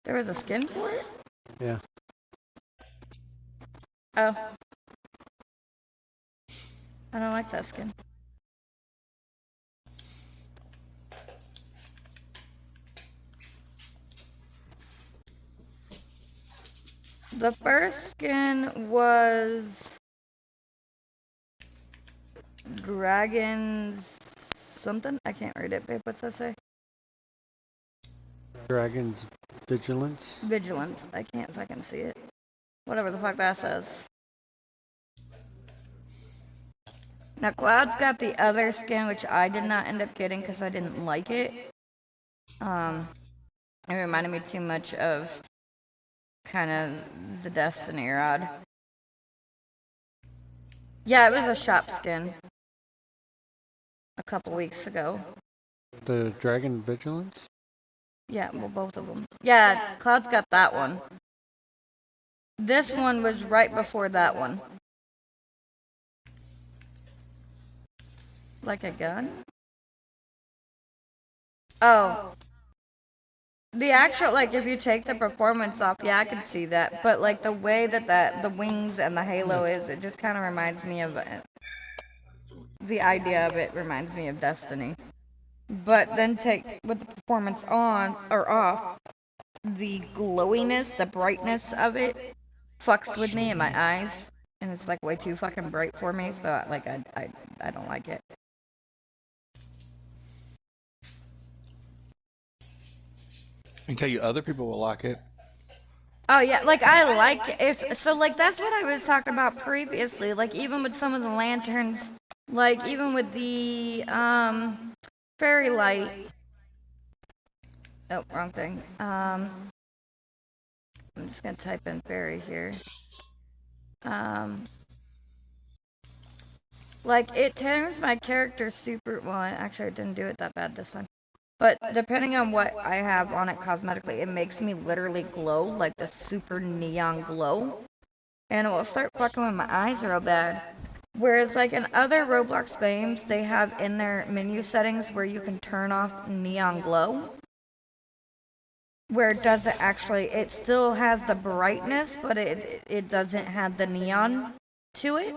There was a skin for it? Yeah. Oh. I don't like that skin. The first skin was Dragons something? I can't read it, babe. What's that say? Dragon's Vigilance. Vigilance. I can't fucking see it. Whatever the fuck that says. Now, Cloud's got the other skin, which I did not end up getting because I didn't like it. It reminded me too much of kind of the Destiny rod. Yeah, it was a shop skin a couple weeks ago. The Dragon Vigilance? Yeah, well, both of them. Yeah, Cloud's got that one. This one was right before that one. Like a gun? Oh. The actual, like, if you take the performance off, yeah, I can see that. But, like, the way that the wings and the halo is, it just kind of reminds me of it. The idea of it reminds me of Destiny. But then take, with the performance on, or off, the glowiness, the brightness of it fucks with me in my eyes. And it's, like, way too fucking bright for me, so, like, I don't like it. I can tell you other people will like it. Oh yeah, like I like if so like that's what I was talking about previously. Like even with some of the lanterns, like even with the fairy light. Oh, wrong thing. I'm just gonna type in fairy here. Like it turns my character super. Well, actually I didn't do it that bad this time. But depending on what I have on it cosmetically, it makes me literally glow, like the super neon glow. And it will start fucking with my eyes real bad. Whereas like in other Roblox games, they have in their menu settings where you can turn off neon glow. Where it doesn't actually, it still has the brightness, but it doesn't have the neon to it.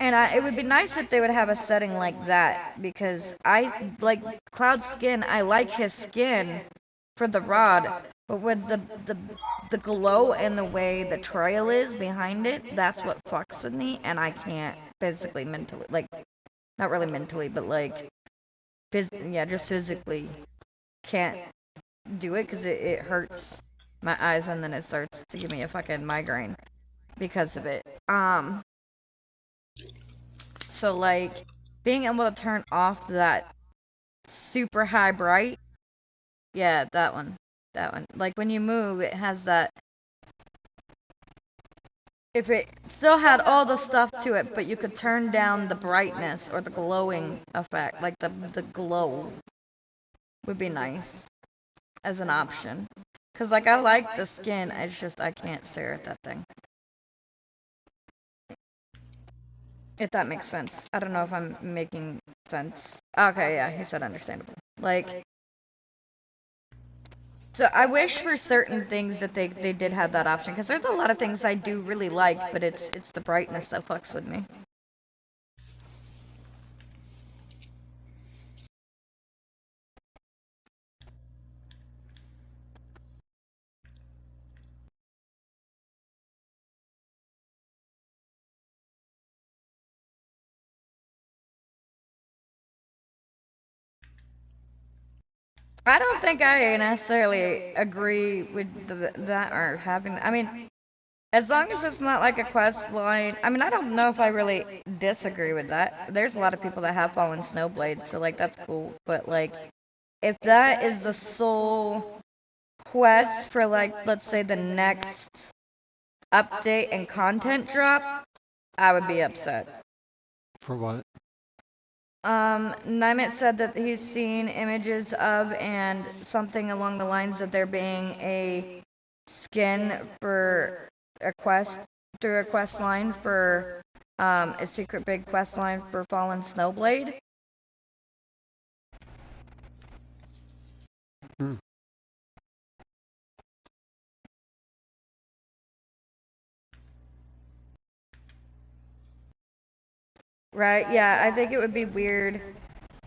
And it would be nice if they would have a setting like that, because I like Cloud's skin. I like his skin for the rod, but with the glow and the way the trail is behind it, that's what fucks with me, and I can't physically, mentally, like, not really mentally, but like, yeah, just physically can't do it because it hurts my eyes, and then it starts to give me a fucking migraine because of it. So, like, being able to turn off that super high bright, yeah, that one. That one. Like, when you move, it has that. If it still had all the stuff to it, but you could turn down the brightness or the glowing effect, like the glow would be nice as an option. Because, like, I like the skin, it's just I can't stare at that thing. If that makes sense. I don't know if I'm making sense. Okay, yeah, he said understandable. Like, so I wish for certain things that they did have that option, because there's a lot of things I do really like, but it's the brightness that fucks with me. I don't think I necessarily agree with that or having. I mean, as long as it's not like a quest line. I mean, I don't know if I really disagree with that. There's a lot of people that have fallen snowblade, so like that's cool. But like, if that is the sole quest for like, let's say the next update and content drop, I would be upset. For what? Nimit said that he's seen images of and something along the lines of there being a skin for a quest through a quest line for a secret big quest line for Fallen Snowblade. Right? Yeah, I think it would be weird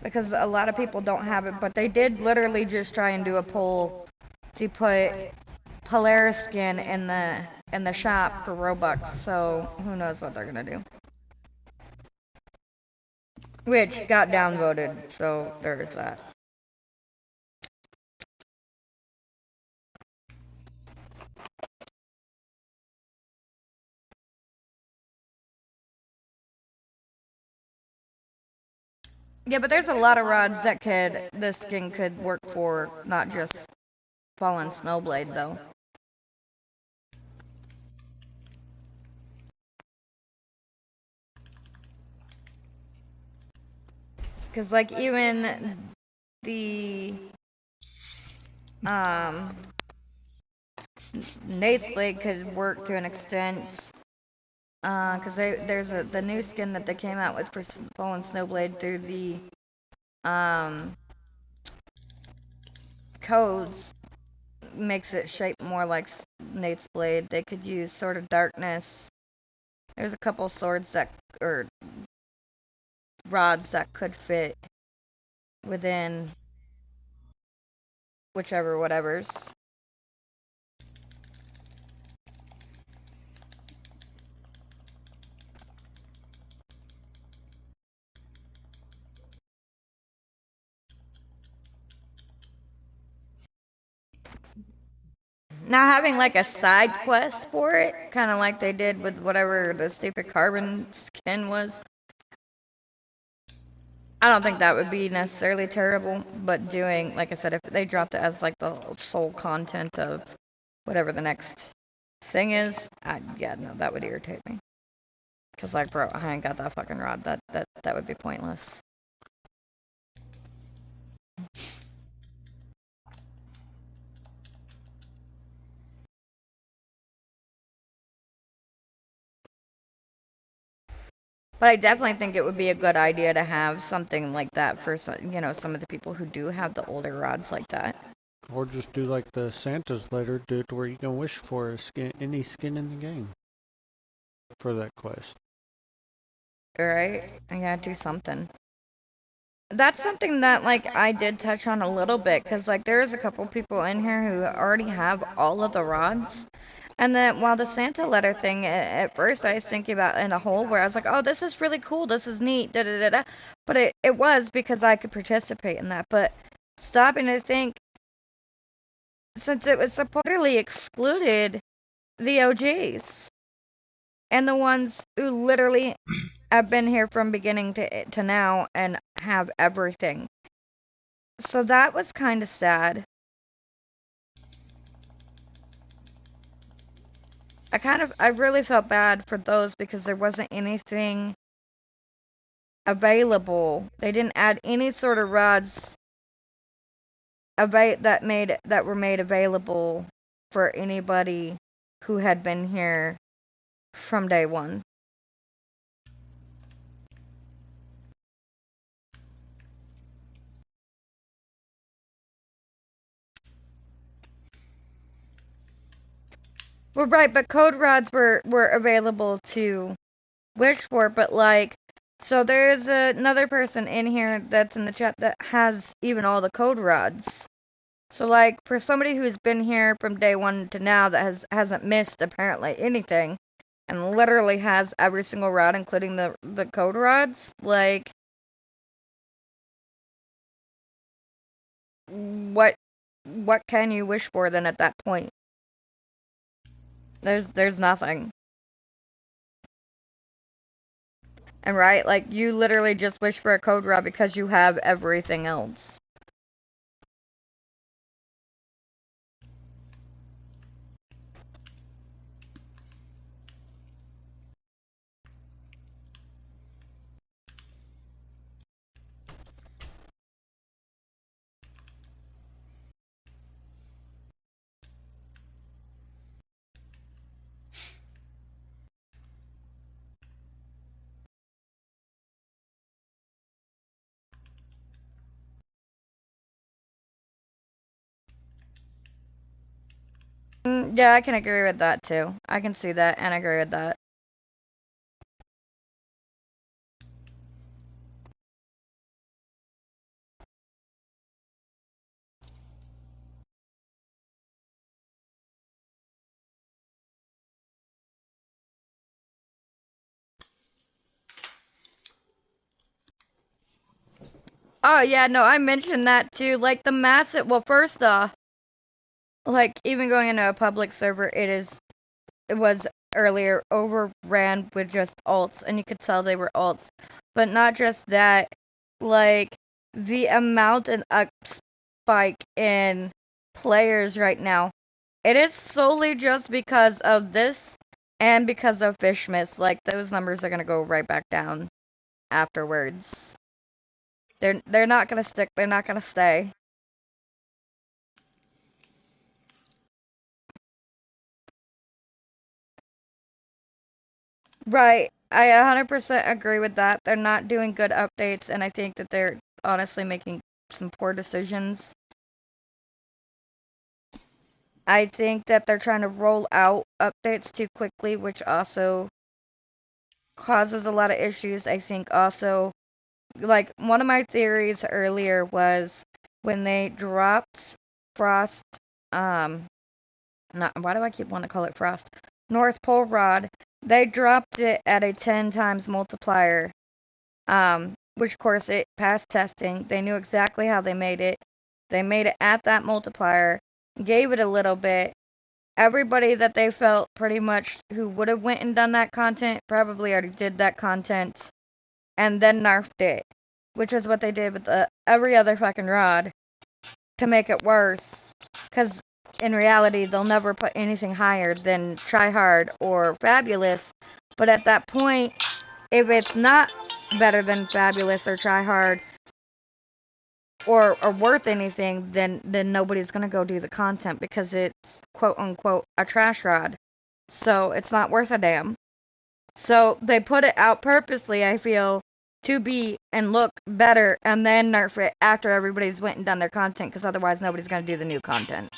because a lot of people don't have it, but they did literally just try and do a poll to put Polaris skin in the shop for Robux. So who knows what they're gonna do? Which got downvoted, so there's that. Yeah, but there's a lot of rods that this skin could work for, not just Fallen Snowblade though. Because like even the Nate's Blade could work to an extent. Because there's the new skin that they came out with for Fallen Snowblade through the codes makes it shape more like Nate's Blade. They could use Sword of Darkness. There's a couple swords or rods that could fit within whichever whatevers. Now having like a side quest for it, kind of like they did with whatever the stupid carbon skin was. I don't think that would be necessarily terrible, but doing, like I said, if they dropped it as like the sole content of whatever the next thing is, yeah, no, that would irritate me. Cause like, bro, I ain't got that fucking rod. That would be pointless. But I definitely think it would be a good idea to have something like that for some, some of the people who do have the older rods like that. Or just do like the Santa's letter, do it where you can wish for a skin, any skin in the game for that quest. Right? I gotta do something. That's something that like I did touch on a little bit because like there's a couple people in here who already have all of the rods. And then while the Santa letter thing, at first I was thinking about in a whole where I was like, oh, this is really cool, this is neat, da da da da. But it was because I could participate in that. But stopping to think, since it was supposedly excluded the OGs and the ones who literally have been here from beginning to now and have everything. So that was kind of sad. I really felt bad for those because there wasn't anything available. They didn't add any sort of rods that were made available for anybody who had been here from day one. Well, right, but code rods were available to wish for, but like, so there's another person in here that's in the chat that has even all the code rods. So like, for somebody who's been here from day one to now that hasn't missed apparently anything, and literally has every single rod, including the code rods, like, what can you wish for then at that point? There's nothing. And right, like you literally just wish for a code rod because you have everything else. Yeah, I can agree with that too. I can see that and agree with that. Oh, yeah, no, I mentioned that too. Like, the massive, well, first off, like, even going into a public server, it was earlier overran with just alts, and you could tell they were alts. But not just that, like, the amount and spike in players right now, it is solely just because of this and because of fish myths. Like, those numbers are gonna go right back down afterwards. They're not gonna stick. They're not gonna stay. Right. I 100% agree with that. They're not doing good updates, and I think that they're honestly making some poor decisions. I think that they're trying to roll out updates too quickly, which also causes a lot of issues. I think also, like, one of my theories earlier was when they dropped Frost, not, why do I keep wanting to call it Frost? North Pole Rod, they dropped it at a 10 times multiplier, which of course it passed testing. They knew exactly how they made it. They made it at that multiplier, gave it a little bit. Everybody that they felt pretty much who would have went and done that content probably already did that content and then nerfed it, which is what they did with every other fucking rod to make it worse. Because in reality, they'll never put anything higher than Tryhard or Fabulous. But at that point, if it's not better than Fabulous or Tryhard or worth anything, then nobody's gonna go do the content because it's quote unquote a trash rod. So it's not worth a damn. So they put it out purposely, I feel, to be and look better and then nerf it after everybody's went and done their content because otherwise nobody's gonna do the new content.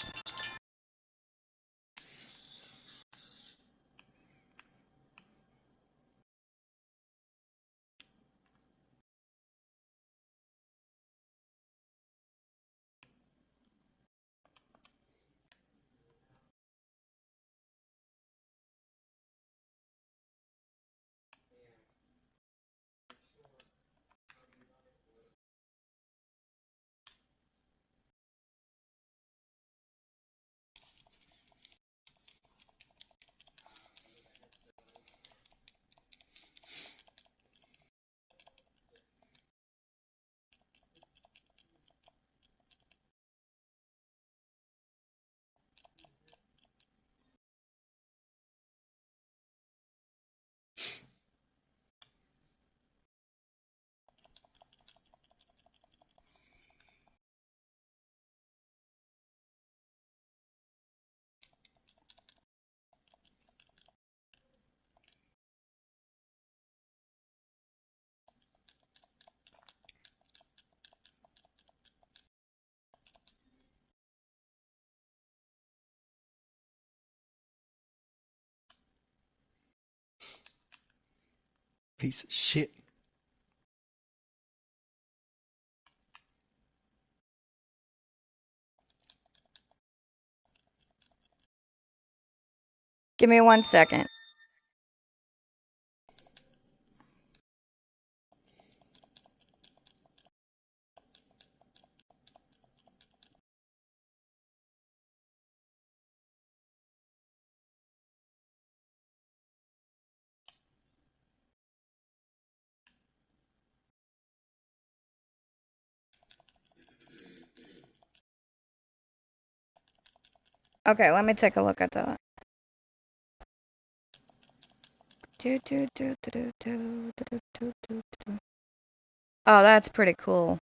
Piece of shit. Give me 1 second. Okay, let me take a look at that. Oh, that's pretty cool.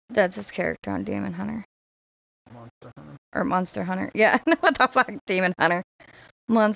That's his character on Demon Hunter. Monster Hunter. Or Monster Hunter. Yeah, what the fuck? Demon Hunter. Monster